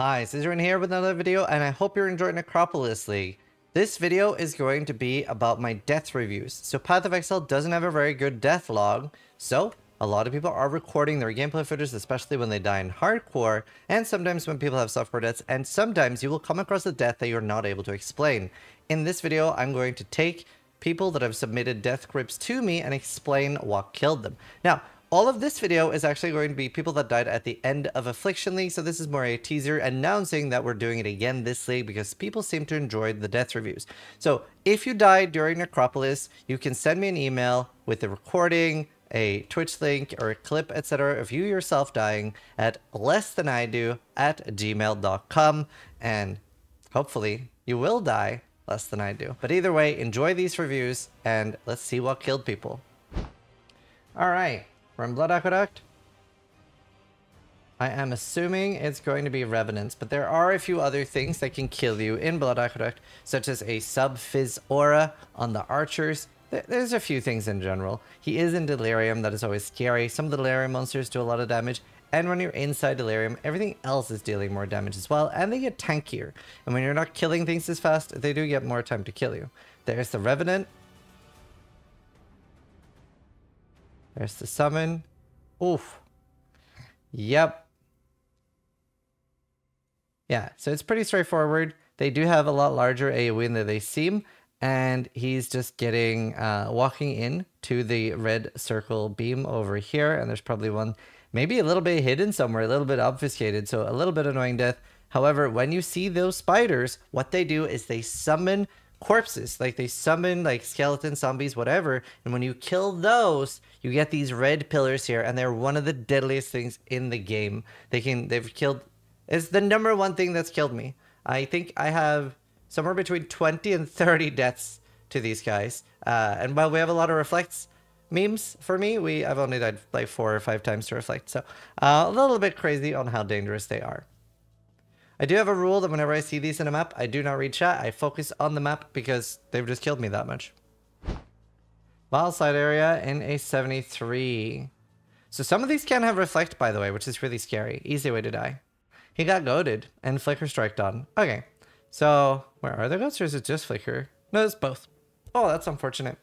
Hi, Zizaran here with another video, and I hope you're enjoying Acropolis League. This video is going to be about my death reviews. So Path of Exile doesn't have a very good death log, so a lot of people are recording their gameplay footage, especially when they die in hardcore, and sometimes when people have softcore deaths, and sometimes you will come across a death that you're not able to explain. In this video, I'm going to take people that have submitted death grips to me and explain what killed them. Now, all of this video is actually going to be people that died at the end of Affliction League, so this is more a teaser announcing that we're doing it again this league because people seem to enjoy the death reviews. So if you died during Necropolis, you can send me an email with a recording, a Twitch link, or a clip, etc. of you yourself dying at lessthanido@gmail.com, and hopefully you will die less than I do. But either way, enjoy these reviews, and let's see what killed people. Alright. We're in Blood Aqueduct. I am assuming it's going to be Revenants, but there are a few other things that can kill you in Blood Aqueduct, such as a sub-Fizz aura on the archers. There's a few things in general. He is in Delirium, that is always scary. Some of the Delirium monsters do a lot of damage, and when you're inside Delirium, everything else is dealing more damage as well, and they get tankier. And when you're not killing things as fast, they do get more time to kill you. There's the Revenant. There's the summon. Oof. Yep. Yeah, so it's pretty straightforward. They do have a lot larger AoE than they seem, and he's just getting, walking in to the red circle beam over here, and there's probably one maybe a little bit hidden somewhere, a little bit obfuscated, so a little bit annoying death. However, when you see those spiders, what they do is they summon corpses, like they summon like skeletons, zombies, whatever, and when you kill those, you get these red pillars here, and they're one of the deadliest things in the game. They've killed, it's the '1 thing that's killed me. I think I have somewhere between 20 and 30 deaths to these guys, and while we have a lot of reflects memes for me, I've only died like 4 or 5 times to reflect, so a little bit crazy on how dangerous they are. I do have a rule that whenever I see these in a map, I do not read chat. I focus on the map because they've just killed me that much. Wild side area in a 73. So some of these can have reflect, by the way, which is really scary. Easy way to die. He got goaded and flicker striked on. Okay, so where are the goats, or is it just flicker? No, it's both. Oh, that's unfortunate.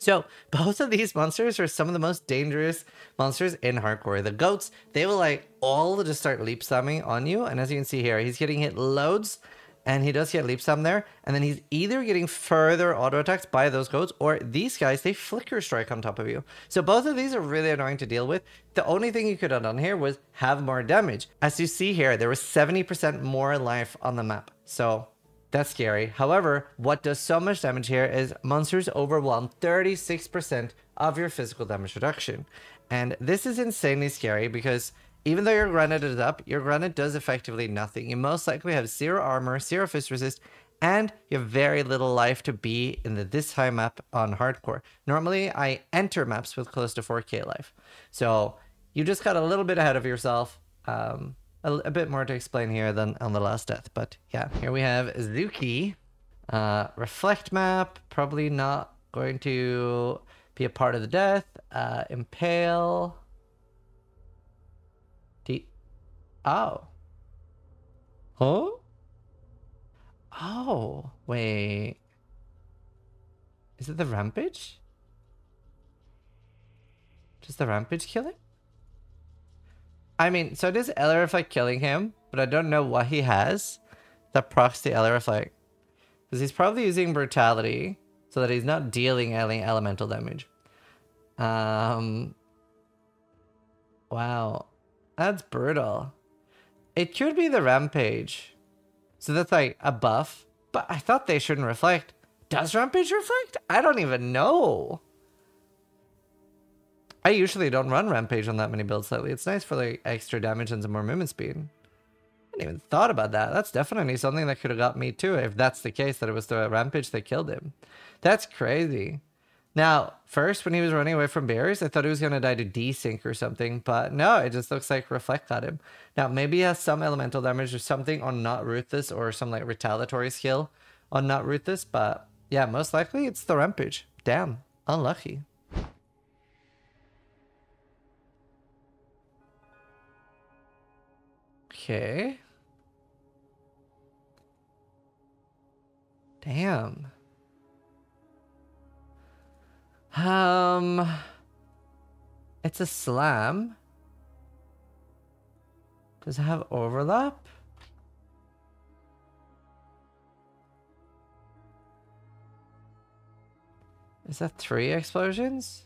So both of these monsters are some of the most dangerous monsters in hardcore. The goats, they will like all just start leap slamming on you. And as you can see here, he's getting hit loads, and he does get leap slam there. And then he's either getting further auto attacks by those goats, or these guys, they flicker strike on top of you. So both of these are really annoying to deal with. The only thing you could have done here was have more damage. As you see here, there was 70% more life on the map. So that's scary. However, what does so much damage here is monsters overwhelm 36% of your physical damage reduction. And this is insanely scary because even though your granite is up, your granite does effectively nothing. You most likely have 0 armor, 0 fist resist, and you have very little life to be in this high map on hardcore. Normally, I enter maps with close to 4k life. So you just got a little bit ahead of yourself. A bit more to explain here than on the last death, but yeah, here we have Zuki. Reflect map, probably not going to be a part of the death. Impale. Oh. Huh? Oh, wait. Is it the Rampage? Does the Rampage kill him? I mean, so does Ele Reflect killing him, but I don't know what he has that procs the Ele Reflect. Because he's probably using Brutality so that he's not dealing any elemental damage. Wow. That's brutal. It could be the Rampage. So that's like a buff, but I thought they shouldn't reflect. Does Rampage reflect? I don't even know. I usually don't run Rampage on that many builds lately. It's nice for like extra damage and some more movement speed. I hadn't even thought about that. That's definitely something that could have got me too, if that's the case, that it was the Rampage that killed him. That's crazy. Now, first, when he was running away from bears, I thought he was going to die to desync or something, but no, it just looks like Reflect got him. Now, maybe he has some elemental damage or something on Not Ruthless, or some like retaliatory skill on Not Ruthless, but yeah, most likely it's the Rampage. Damn, unlucky. Okay. Damn. It's a slam. Does it have overlap? Is that 3 explosions?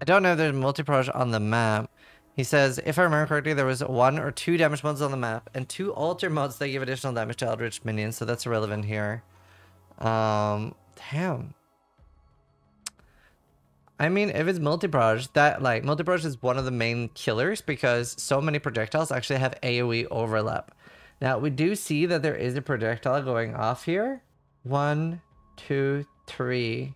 I don't know if there's multi-proj on the map. He says, if I remember correctly, there was 1 or 2 damage mods on the map and 2 alter mods that give additional damage to Eldritch minions, so that's irrelevant here. Damn. I mean, if it's multi-proj, that, like, multi-proj is one of the main killers because so many projectiles actually have AoE overlap. Now, we do see that there is a projectile going off here. 1, 2, 3.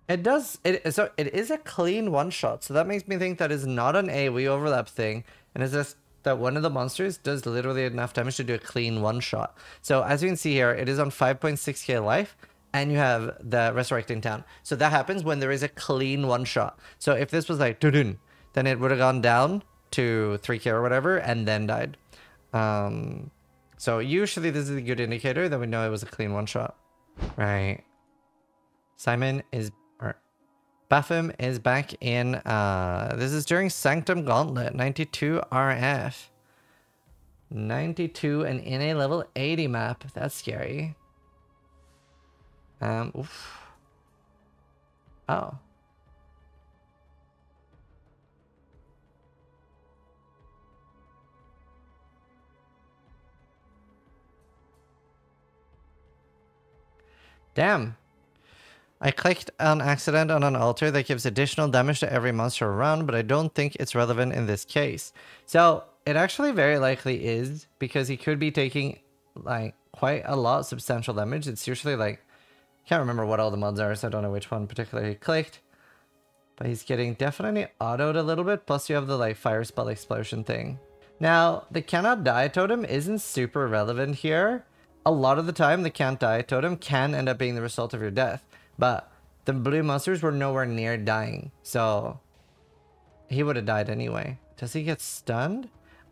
So it is a clean one-shot, so that makes me think that is not an AoE overlap thing, and it's just that one of the monsters does literally enough damage to do a clean one-shot. So as you can see here, it is on 5.6k life, and you have the Resurrecting Town. So that happens when there is a clean one-shot. So if this was like, dun, then it would have gone down to 3k or whatever, and then died. So usually this is a good indicator that we know it was a clean one-shot. Right. Simon is... Bafum is back in, this is during Sanctum Gauntlet, 92 RF. 92 and in a level 80 map. That's scary. Oof. Oh. Damn. I clicked on accident on an altar that gives additional damage to every monster around, but I don't think it's relevant in this case. So it actually very likely is, because he could be taking like quite a lot of substantial damage. It's usually like, can't remember what all the mods are, so I don't know which one particularly he clicked. But he's getting definitely autoed a little bit, plus you have the like fire spell explosion thing. Now, the cannot die totem isn't super relevant here. A lot of the time, the can't die totem can end up being the result of your death. But the blue monsters were nowhere near dying, so he would have died anyway. Does he get stunned?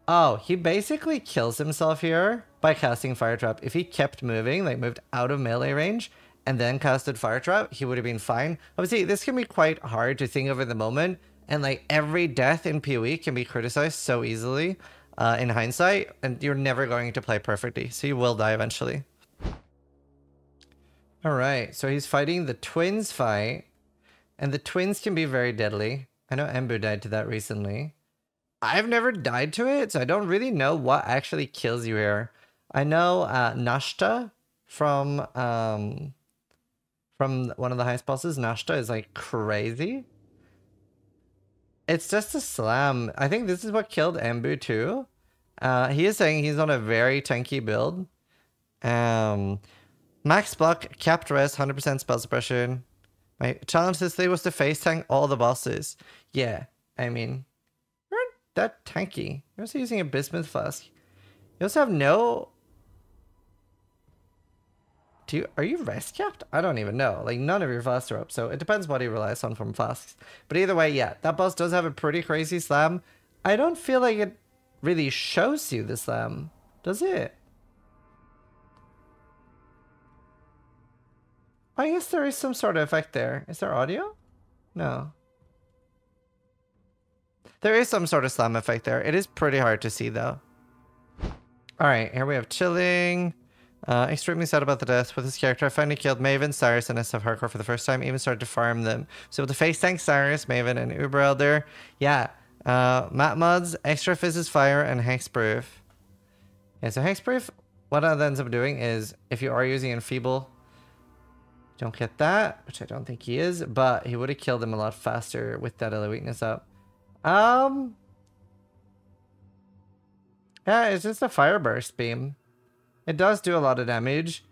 Oh, he basically kills himself here by casting Fire Trap. If he kept moving, like moved out of melee range, and then casted Fire Trap, he would have been fine. Obviously, this can be quite hard to think of in the moment, and like every death in PoE can be criticized so easily in hindsight, and you're never going to play perfectly, so you will die eventually. Alright, so he's fighting the twins fight, and the twins can be very deadly. I know Embu died to that recently. I've never died to it, so I don't really know what actually kills you here. I know Nashta from one of the highest bosses, Nashta, is like crazy. It's just a slam. I think this is what killed Embu too. He is saying he's on a very tanky build. Max block, capped rest, 100% spell suppression. My challenge this day was to face tank all the bosses. Yeah, I mean, you're not that tanky. You're also using a Bismuth Flask. You also have no... Are you rest capped? I don't even know. Like, none of your flasks are up, so it depends what he relies on from flasks. But either way, yeah, that boss does have a pretty crazy slam. I don't feel like it really shows you the slam, does it? I guess there is some sort of effect there. Is there audio? No. There is some sort of slam effect there. It is pretty hard to see though. Alright, here we have Chilling. Extremely sad about the death. With his character, I finally killed Maven, Cyrus, and SF Hardcore for the first time. Even started to farm them. So with the face tank Cyrus, Maven, and Uber Elder. Yeah. Map mods, extra Fizz's Fire, and Hexproof. Yeah, so Hexproof, what that ends up doing is, if you are using Enfeeble, don't get that, which I don't think he is, but he would have killed him a lot faster with that other weakness up. Yeah, it's just a fire burst beam. It does do a lot of damage.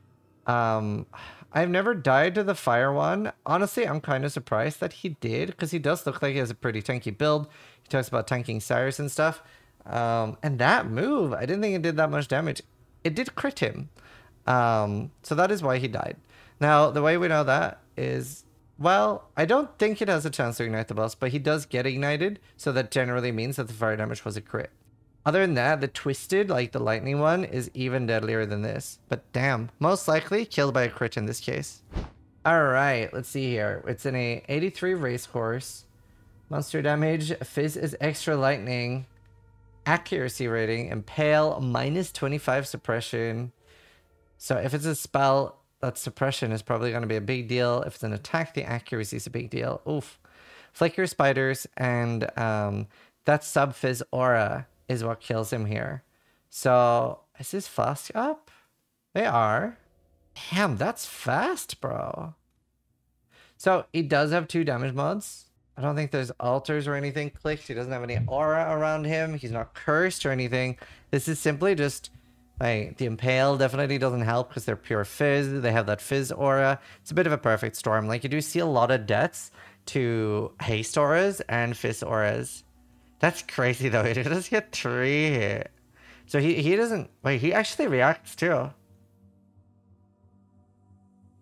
I've never died to the fire one. Honestly, I'm kind of surprised that he did, because he does look like he has a pretty tanky build. He talks about tanking Cyrus and stuff. And that move, I didn't think it did that much damage. It did crit him. So that is why he died. Now, the way we know that is, well, I don't think it has a chance to ignite the boss, but he does get ignited, so that generally means that the fire damage was a crit. Other than that, the twisted, like the lightning one, is even deadlier than this. But damn, most likely killed by a crit in this case. All right, let's see here. It's in a 83 racehorse. Monster damage, Fizz is extra lightning. Accuracy rating, Impale, -25 suppression. So if it's a spell, that suppression is probably going to be a big deal. If it's an attack, the accuracy is a big deal. Oof. Flicker spiders and that sub-Fizz aura is what kills him here. So is his flask up? They are. Damn, that's fast, bro. So he does have 2 damage mods. I don't think there's altars or anything clicked. He doesn't have any aura around him. He's not cursed or anything. This is simply just like the Impale definitely doesn't help because they're pure Fizz. They have that Fizz aura. It's a bit of a perfect storm. Like you do see a lot of deaths to haste auras and Fizz auras. That's crazy though. He does get 3 hit. So he doesn't, wait, he actually reacts too.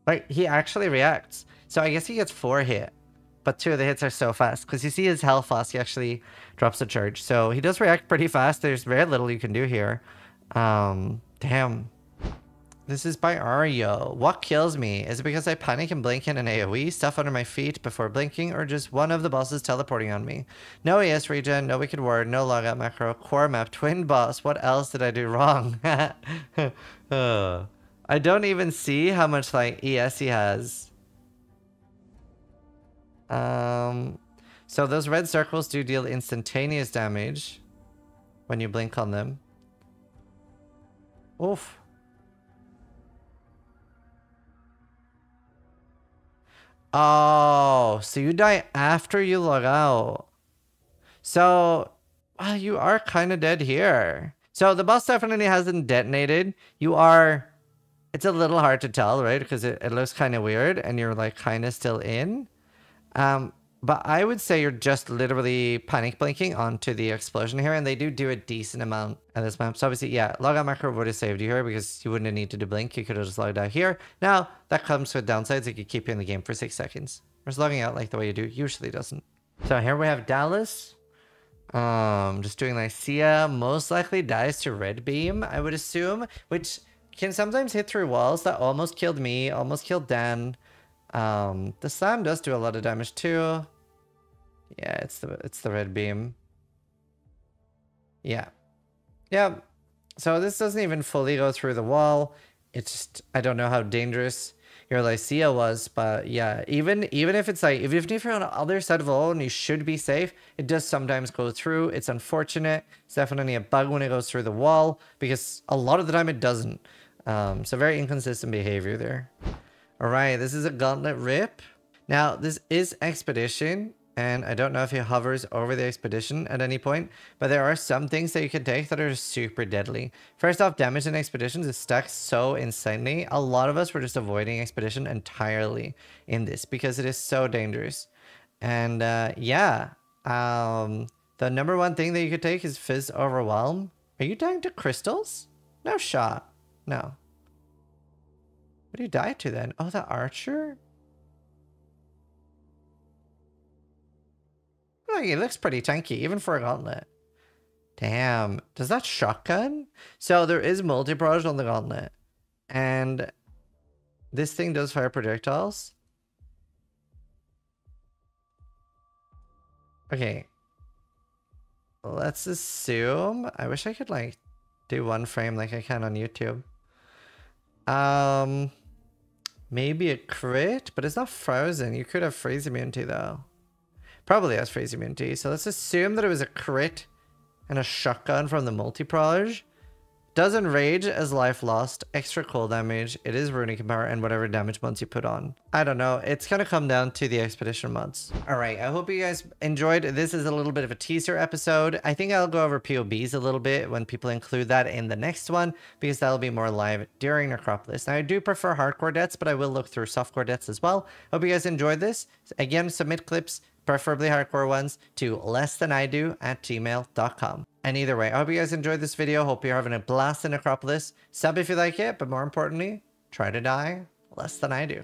Like he actually reacts. So I guess he gets 4 hit. But 2 of the hits are so fast. Because you see his health flask, he actually drops a charge. So he does react pretty fast. There's very little you can do here. Damn. This is by Ario. What kills me? Is it because I panic and blink in an AoE, stuff under my feet before blinking, or just one of the bosses teleporting on me? No ES regen, no wicked word, no logout macro, core map, twin boss. What else did I do wrong? I don't even see how much like ES he has. So those red circles do deal instantaneous damage when you blink on them. Oof. Oh, so you die after you log out. So, well, you are kind of dead here. So the boss definitely hasn't detonated. You are... It's a little hard to tell, right? Because it looks kind of weird and you're like kind of still in. But I would say you're just literally panic blinking onto the explosion here, and they do a decent amount at this map. So obviously, yeah, logout macro would have saved you here because you wouldn't have needed to blink. You could have just logged out here. Now, that comes with downsides. It could keep you in the game for 6 seconds. Whereas logging out like the way you do usually doesn't. So here we have Dallas. Just doing Lycia. Most likely dies to red beam, I would assume, which can sometimes hit through walls. That almost killed me, almost killed Dan. The slam does do a lot of damage too. Yeah, it's the red beam. Yeah. Yeah. So this doesn't even fully go through the wall. It's just, I don't know how dangerous your Lycia was, but yeah, even if it's like, even if you're on the other side of the wall and you should be safe, it does sometimes go through. It's unfortunate. It's definitely a bug when it goes through the wall because a lot of the time it doesn't. So very inconsistent behavior there. All right, this is a Gauntlet Rip. Now, this is Expedition, and I don't know if he hovers over the Expedition at any point, but there are some things that you can take that are super deadly. First off, damage in Expeditions is stacked so insanely. A lot of us were just avoiding Expedition entirely in this because it is so dangerous. And yeah, the number 1 thing that you could take is Fizz Overwhelm. Are you dying to crystals? No shot. No. What do you die to then? Oh, the archer? Like, it looks pretty tanky, even for a gauntlet. Damn. Does that shotgun? So there is multi-barrage on the gauntlet. And this thing does fire projectiles. Okay. Let's assume... I wish I could, like, do 1 frame like I can on YouTube. Maybe a crit, but it's not frozen. You could have freeze immunity though. Probably has freeze immunity. So let's assume that it was a crit and a shotgun from the multi-proj. Doesn't rage as life lost, extra cold damage. It is runic power and whatever damage mods you put on. I don't know. It's gonna come down to the expedition mods. All right, I hope you guys enjoyed. This is a little bit of a teaser episode. I think I'll go over POBs a little bit when people include that in the next one because that'll be more live during Necropolis. Now I do prefer hardcore deaths, but I will look through softcore deaths as well. Hope you guys enjoyed this. Again, submit clips, preferably hardcore ones, to lessthanido@gmail.com. And either way, I hope you guys enjoyed this video. Hope you're having a blast in Necropolis. Sub if you like it, but more importantly, try to die less than I do.